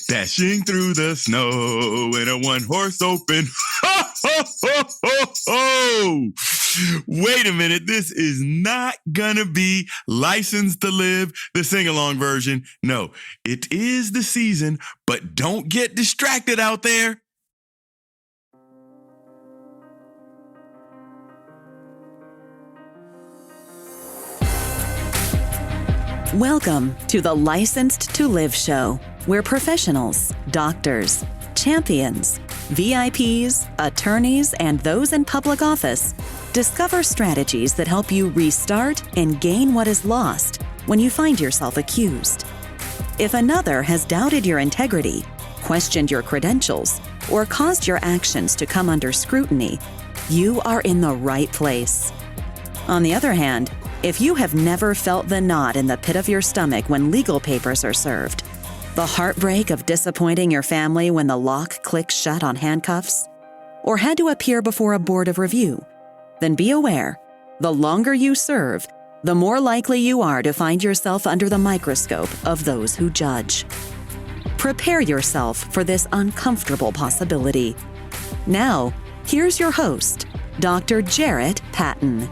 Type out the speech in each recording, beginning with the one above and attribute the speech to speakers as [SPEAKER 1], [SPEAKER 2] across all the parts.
[SPEAKER 1] Dashing through the snow in a one-horse open. Ho, ho, ho, ho, ho. Wait a minute. This is not gonna be Licensed to Live, the sing-along version. No, it is the season, but don't get distracted out there.
[SPEAKER 2] Welcome to the Licensed to Live show, where professionals, doctors, champions, VIPs, attorneys, and those in public office discover strategies that help you restart and gain what is lost when you find yourself accused. If another has doubted your integrity, questioned your credentials, or caused your actions to come under scrutiny, you are in the right place. On the other hand, if you have never felt the knot in the pit of your stomach when legal papers are served, the heartbreak of disappointing your family when the lock clicks shut on handcuffs, or had to appear before a board of review, then be aware, the longer you serve, the more likely you are to find yourself under the microscope of those who judge. Prepare yourself for this uncomfortable possibility. Now, here's your host, Dr. Jarrett Patton.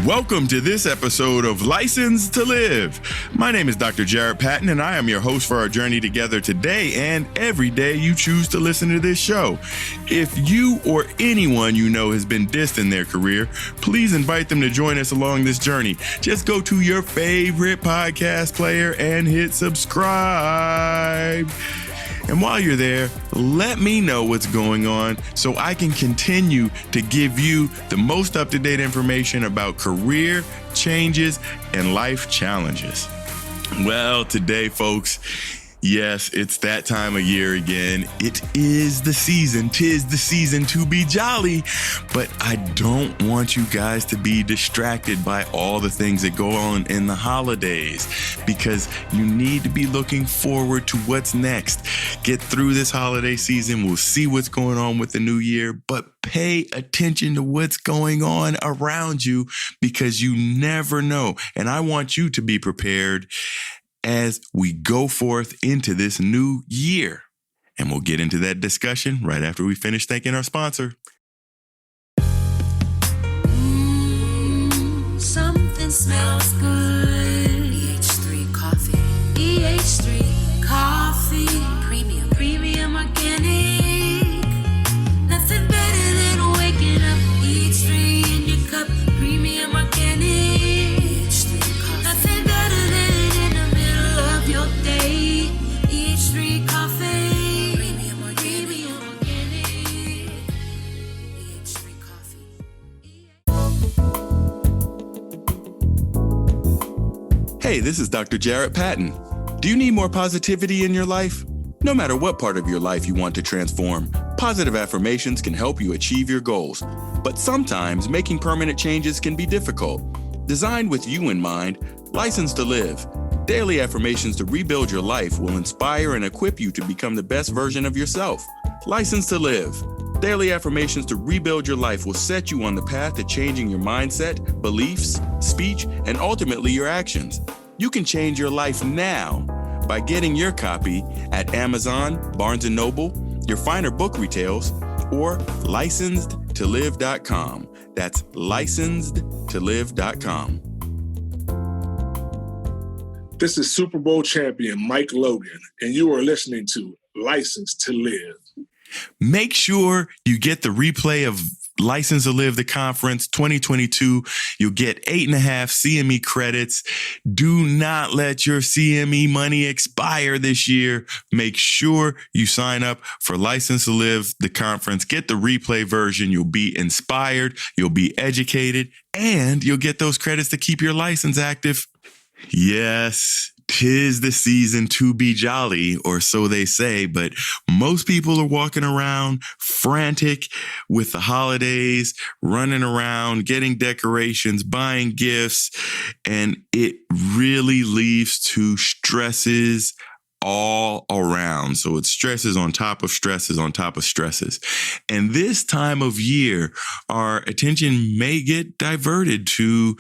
[SPEAKER 1] Welcome to this episode of Licensed to Live. My name is Dr. Jarrett Patton, and I am your host for our journey together today and every day you choose to listen to this show. If you or anyone you know has been dissed in their career, please invite them to join us along this journey. Just go to your favorite podcast player and hit subscribe. And while you're there, let me know what's going on so I can continue to give you the most up-to-date information about career changes and life challenges. Well, today, folks, yes, it's that time of year again. It is the season. 'Tis the season to be jolly. But I don't want you guys to be distracted by all the things that go on in the holidays, because you need to be looking forward to what's next. Get through this holiday season. We'll see what's going on with the new year, but pay attention to what's going on around you, because you never know. And I want you to be prepared as we go forth into this new year. And we'll get into that discussion right after we finish thanking our sponsor.
[SPEAKER 3] Something smells good. EH3 coffee. EH3 coffee. Premium organic. Nothing better than waking up. EH3 in your cup. Premium organic. EH3 coffee. Nothing better than your day. EH3 coffee. Premium organic. EH3 coffee.
[SPEAKER 1] Hey, this is Dr. Jarrett Patton. Do you need more positivity in your life? No matter what part of your life you want to transform, positive affirmations can help you achieve your goals. But sometimes making permanent changes can be difficult. Designed with you in mind, Licensed to Live. Daily affirmations to rebuild your life will inspire and equip you to become the best version of yourself. Licensed to Live. Daily affirmations to rebuild your life will set you on the path to changing your mindset, beliefs, speech, and ultimately your actions. You can change your life now by getting your copy at Amazon, Barnes & Noble, your finer book retails, or licensedtolive.com. That's licensedtolive.com.
[SPEAKER 4] This is Super Bowl champion Mike Logan, and you are listening to Licensed to Live.
[SPEAKER 1] Make sure you get the replay of Licensed to Live, the conference 2022. You'll get 8.5 CME credits. Do not let your CME money expire this year. Make sure you sign up for Licensed to Live, the conference. Get the replay version. You'll be inspired. You'll be educated, and you'll get those credits to keep your license active. Yes, 'tis the season to be jolly, or so they say, but most people are walking around frantic with the holidays, running around, getting decorations, buying gifts, and it really leads to stresses all around. So it's stresses on top of stresses on top of stresses. And this time of year, our attention may get diverted to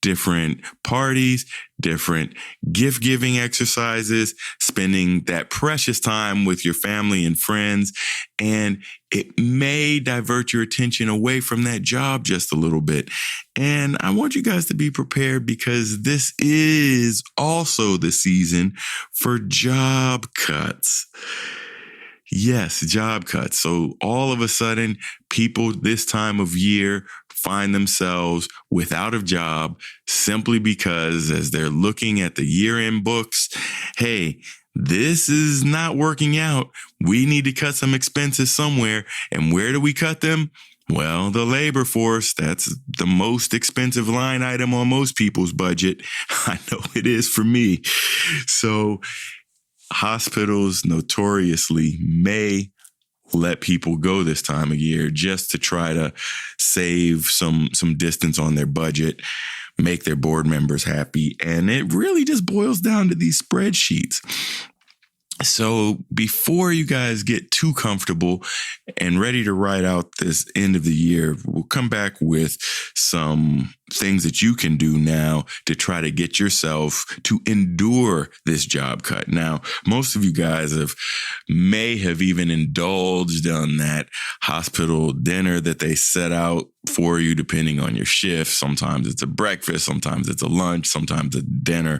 [SPEAKER 1] different parties, different gift giving exercises, spending that precious time with your family and friends. And it may divert your attention away from that job just a little bit. And I want you guys to be prepared because this is also the season for job cuts. Yes, job cuts. So all of a sudden, people this time of year find themselves without a job simply because as they're looking at the year-end books, hey, this is not working out. We need to cut some expenses somewhere. And where do we cut them? Well, the labor force, that's the most expensive line item on most people's budget. I know it is for me. So hospitals notoriously may let people go this time of year just to try to save some distance on their budget, make their board members happy. And it really just boils down to these spreadsheets. So before you guys get too comfortable and ready to ride out this end of the year, we'll come back with some things that you can do now to try to get yourself to endure this job cut. Now, most of you guys may have even indulged on that hospital dinner that they set out for you, depending on your shift. Sometimes it's a breakfast, sometimes it's a lunch, sometimes a dinner.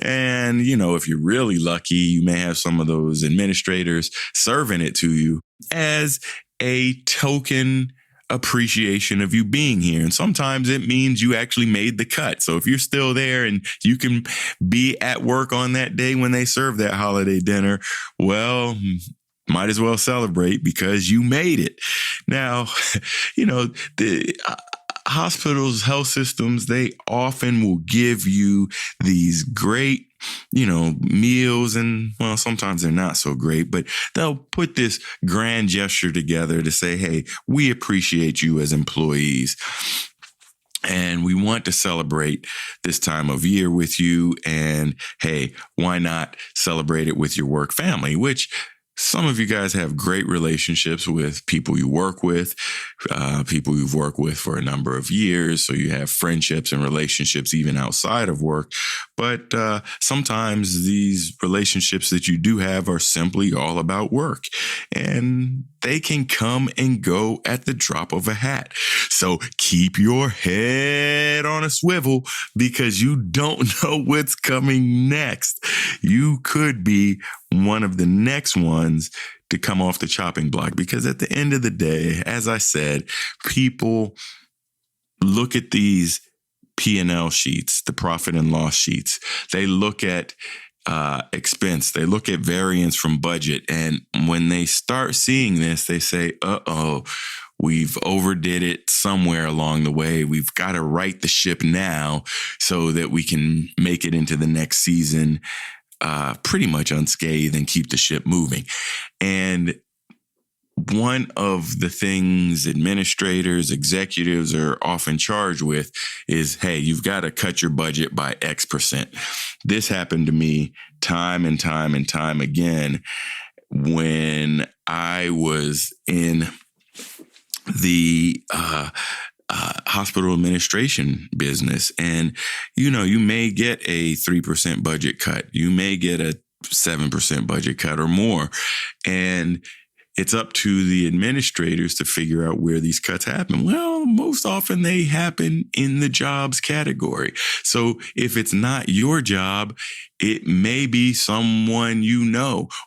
[SPEAKER 1] And, if you're really lucky, you may have some of those administrators serving it to you as a token appreciation of you being here. And sometimes it means you actually made the cut. So if you're still there and you can be at work on that day when they serve that holiday dinner, well, might as well celebrate because you made it. Now, the hospitals, health systems, they often will give you these great meals, and well, sometimes they're not so great, but they'll put this grand gesture together to say, hey, we appreciate you as employees. And we want to celebrate this time of year with you. And hey, why not celebrate it with your work family, which some of you guys have great relationships with people you work with, people you've worked with for a number of years. So you have friendships and relationships even outside of work. But sometimes these relationships that you do have are simply all about work. And they can come and go at the drop of a hat. So keep your head on a swivel because you don't know what's coming next. You could be one of the next ones to come off the chopping block, because at the end of the day, as I said, people look at these P&L sheets, the profit and loss sheets. They look at expense. They look at variance from budget. And when they start seeing this, they say, we've overdid it somewhere along the way. We've got to right the ship now so that we can make it into the next season pretty much unscathed and keep the ship moving. And one of the things administrators, executives are often charged with is, hey, you've got to cut your budget by X%. This happened to me time and time and time again when I was in the hospital administration business. And, you may get a 3% budget cut. You may get a 7% budget cut or more. And it's up to the administrators to figure out where these cuts happen. Well, most often they happen in the jobs category. So if it's not your job, it may be someone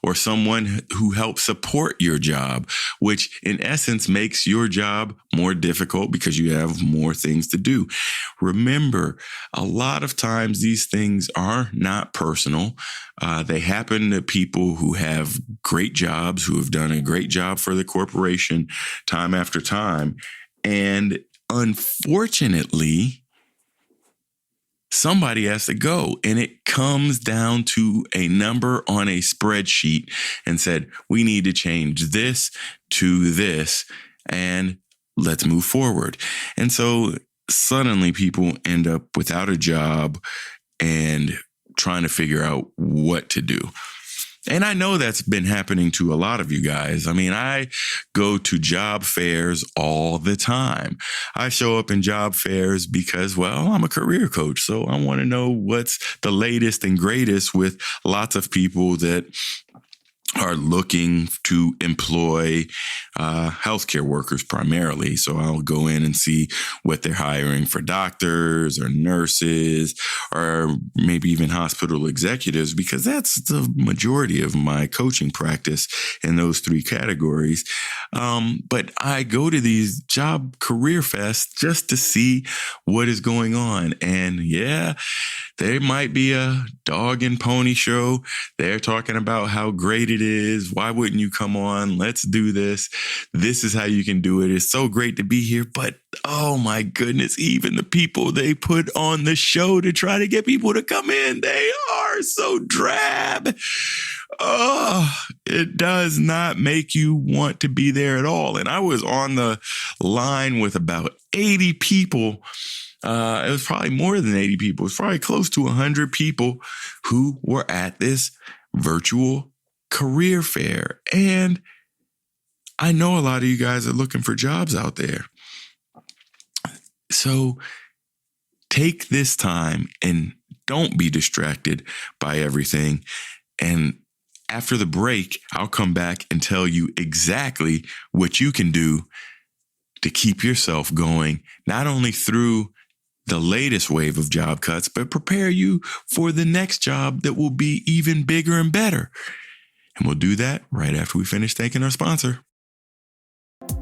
[SPEAKER 1] or someone who helps support your job, which in essence makes your job more difficult because you have more things to do. Remember, a lot of times these things are not personal. They happen to people who have great jobs, who have done a great job for the corporation time after time. And unfortunately, somebody has to go, and it comes down to a number on a spreadsheet and said, we need to change this to this and let's move forward. And so suddenly people end up without a job and trying to figure out what to do. And I know that's been happening to a lot of you guys. I mean, I go to job fairs all the time. I show up in job fairs because, well, I'm a career coach. So I want to know what's the latest and greatest with lots of people that are looking to employ healthcare workers primarily. So I'll go in and see what they're hiring for doctors or nurses or maybe even hospital executives, because that's the majority of my coaching practice in those three categories. But I go to these job career fests just to see what is going on. And yeah, there might be a dog and pony show. They're talking about how great it is. Why wouldn't you come on? Let's do this. This is how you can do it. It's so great to be here. But oh my goodness, even the people they put on the show to try to get people to come in, they are so drab. Oh, it does not make you want to be there at all. And I was on the line with about 80 people. It was probably more than 80 people. It was probably close to 100 people who were at this virtual career fair. And I know a lot of you guys are looking for jobs out there. So take this time and don't be distracted by everything. And after the break, I'll come back and tell you exactly what you can do to keep yourself going, not only through the latest wave of job cuts, but prepare you for the next job that will be even bigger and better. And we'll do that right after we finish thanking our sponsor.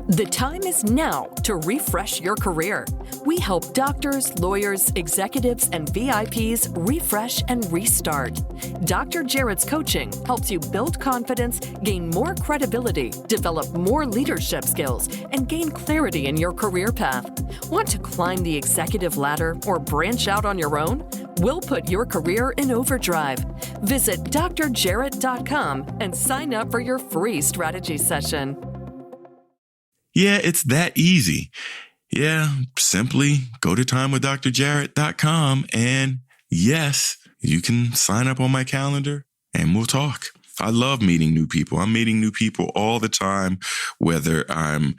[SPEAKER 5] The time is now to refresh your career. We help doctors, lawyers, executives, and VIPs refresh and restart. Dr. Jarrett's coaching helps you build confidence, gain more credibility, develop more leadership skills, and gain clarity in your career path. Want to climb the executive ladder or branch out on your own? We'll put your career in overdrive. Visit drjarrett.com and sign up for your free strategy session.
[SPEAKER 1] Yeah, it's that easy. Yeah, simply go to timewithdrjarrett.com and yes, you can sign up on my calendar and we'll talk. I love meeting new people. I'm meeting new people all the time, whether I'm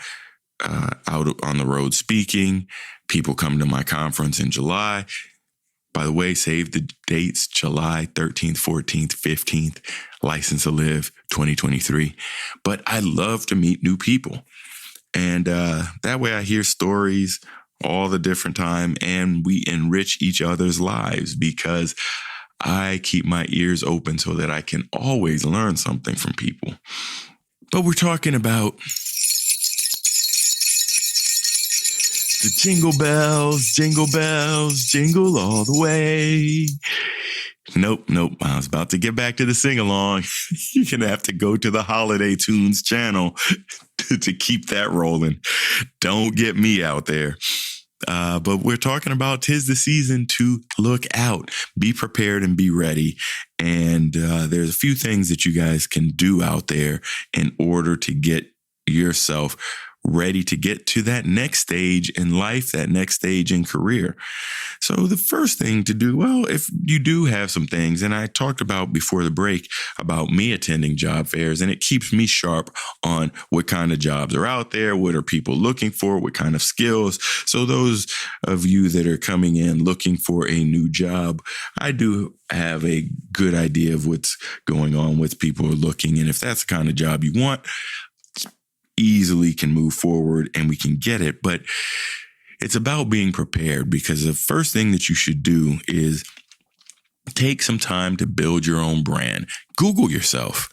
[SPEAKER 1] out on the road speaking, people come to my conference in July. By the way, save the dates, July 13th, 14th, 15th, License to Live 2023. But I love to meet new people. And that way I hear stories all the different time and we enrich each other's lives because I keep my ears open so that I can always learn something from people. But we're talking about the jingle bells, jingle all the way. Nope. I was about to get back to the sing-along. You're going to have to go to the Holiday Tunes channel to keep that rolling. Don't get me out there. But we're talking about 'tis the season to look out, be prepared and be ready. And there's a few things that you guys can do out there in order to get yourself ready to get to that next stage in life, that next stage in career. So the first thing to do, well, if you do have some things, and I talked about before the break about me attending job fairs, and it keeps me sharp on what kind of jobs are out there, what are people looking for, what kind of skills. So those of you that are coming in looking for a new job, I do have a good idea of what's going on, what people are looking. And if that's the kind of job you want, easily can move forward and we can get it. But it's about being prepared, because the first thing that you should do is take some time to build your own brand. Google yourself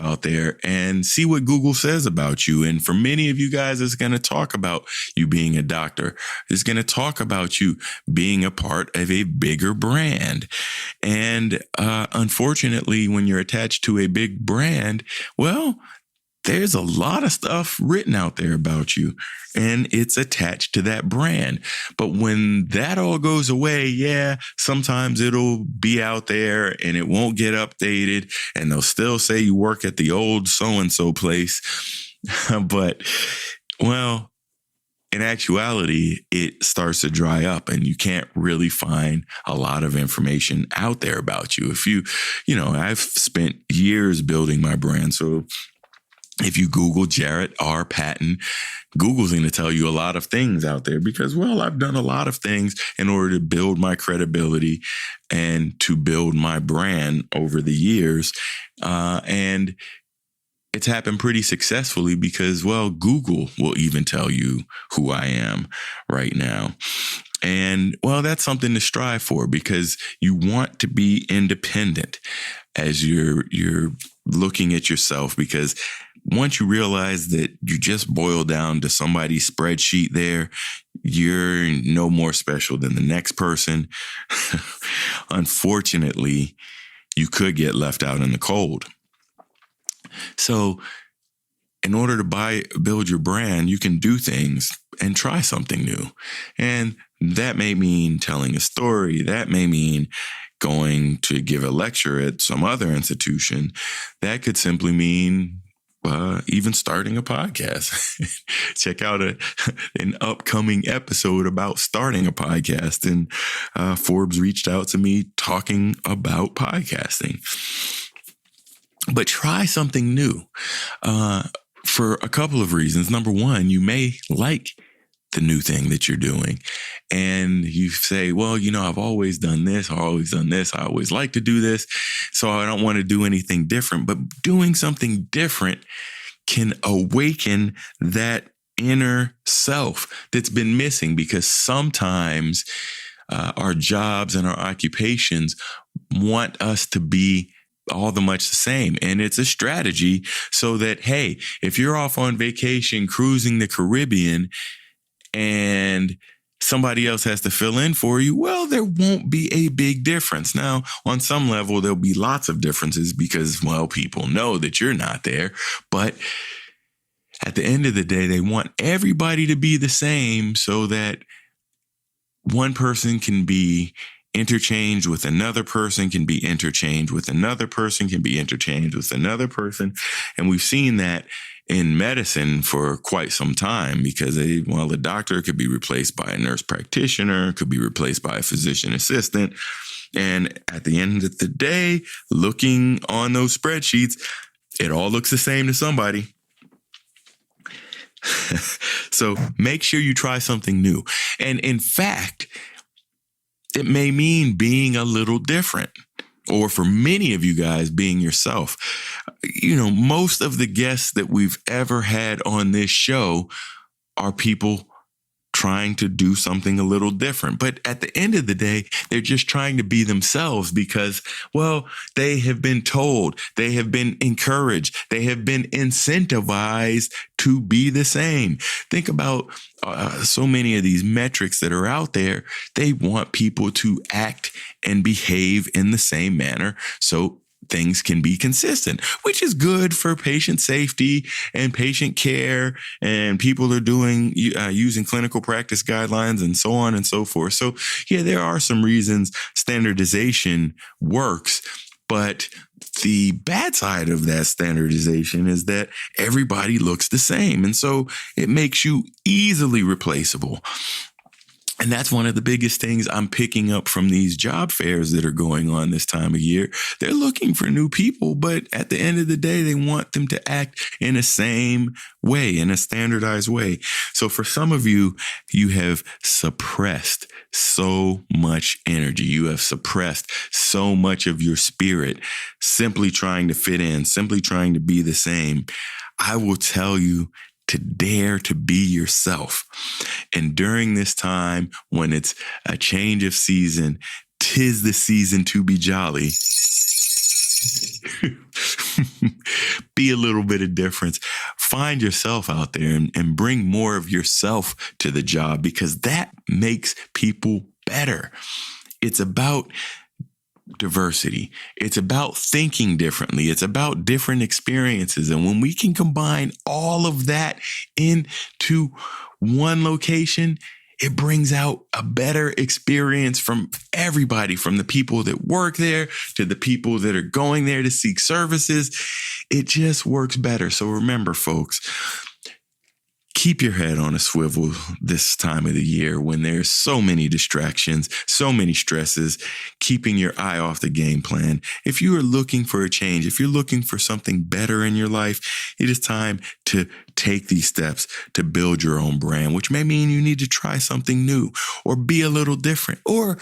[SPEAKER 1] out there and see what Google says about you. And for many of you guys, it's going to talk about you being a doctor. It's going to talk about you being a part of a bigger brand. And unfortunately, when you're attached to a big brand, well, there's a lot of stuff written out there about you and it's attached to that brand. But when that all goes away, yeah, sometimes it'll be out there and it won't get updated and they'll still say you work at the old so-and-so place. But, well, in actuality, it starts to dry up and you can't really find a lot of information out there about you. I've spent years building my brand. So if you Google Jarrett R. Patton, Google's going to tell you a lot of things out there because, well, I've done a lot of things in order to build my credibility and to build my brand over the years. And it's happened pretty successfully because, well, Google will even tell you who I am right now. And, well, that's something to strive for because you want to be independent as you're looking at yourself, because once you realize that you just boil down to somebody's spreadsheet there, you're no more special than the next person. Unfortunately, you could get left out in the cold. So in order to build your brand, you can do things and try something new. And that may mean telling a story. That may mean going to give a lecture at some other institution. That could simply mean even starting a podcast. Check out an upcoming episode about starting a podcast. And Forbes reached out to me talking about podcasting. But try something new for a couple of reasons. Number one, you may like the new thing that you're doing. And you say, well, I've always done this. I always like to do this. So I don't want to do anything different. But doing something different can awaken that inner self that's been missing, because sometimes our jobs and our occupations want us to be all the much the same. And it's a strategy so that, hey, if you're off on vacation cruising the Caribbean and somebody else has to fill in for you, well, there won't be a big difference. Now, on some level, there'll be lots of differences because, well, people know that you're not there. But at the end of the day, they want everybody to be the same so that one person can be interchanged with another person, can be interchanged with another person, can be interchanged with another person. And we've seen that in medicine for quite some time because the doctor could be replaced by a nurse practitioner, could be replaced by a physician assistant. And at the end of the day, looking on those spreadsheets, it all looks the same to somebody. So make sure you try something new. And in fact, it may mean being a little different, or for many of you guys, being yourself. Most of the guests that we've ever had on this show are people trying to do something a little different. But at the end of the day, they're just trying to be themselves because, well, they have been told, they have been encouraged, they have been incentivized to be the same. Think about so many of these metrics that are out there. They want people to act and behave in the same manner so things can be consistent, which is good for patient safety and patient care, and people are doing using clinical practice guidelines and so on and so forth. So yeah, there are some reasons standardization works, but the bad side of that standardization is that everybody looks the same. And so it makes you easily replaceable. And that's one of the biggest things I'm picking up from these job fairs that are going on this time of year. They're looking for new people, but at the end of the day, they want them to act in the same way, in a standardized way. So for some of you, you have suppressed so much energy. You have suppressed so much of your spirit, simply trying to fit in, simply trying to be the same. I will tell you to dare to be yourself. And during this time, when it's a change of season, 'tis the season to be jolly. Be a little bit of difference. Find yourself out there and bring more of yourself to the job, because that makes people better. It's about diversity. It's about thinking differently. It's about different experiences. And when we can combine all of that into one location, it brings out a better experience from everybody, from the people that work there to the people that are going there to seek services. It just works better. So remember, folks, keep your head on a swivel this time of the year when there's so many distractions, so many stresses, keeping your eye off the game plan. If you are looking for a change, if you're looking for something better in your life, it is time to take these steps to build your own brand, which may mean you need to try something new or be a little different or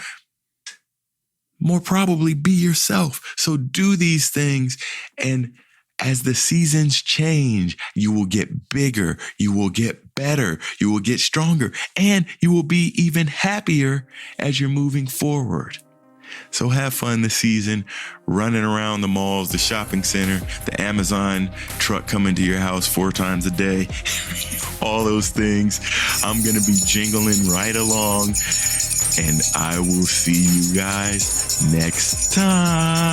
[SPEAKER 1] more probably be yourself. So do these things, and as the seasons change, you will get bigger, you will get better, you will get stronger, and you will be even happier as you're moving forward. So have fun this season, running around the malls, the shopping center, the Amazon truck coming to your house 4 times a day, all those things. I'm going to be jingling right along, and I will see you guys next time.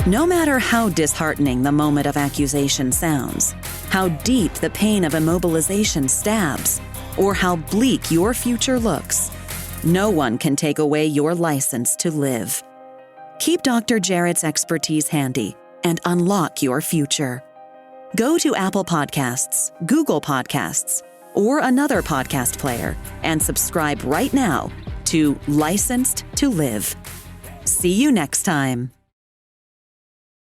[SPEAKER 2] No matter how disheartening the moment of accusation sounds, how deep the pain of immobilization stabs, or how bleak your future looks, no one can take away your license to live. Keep Dr. Jarrett's expertise handy and unlock your future. Go to Apple Podcasts, Google Podcasts, or another podcast player and subscribe right now to Licensed to Live. See you next time.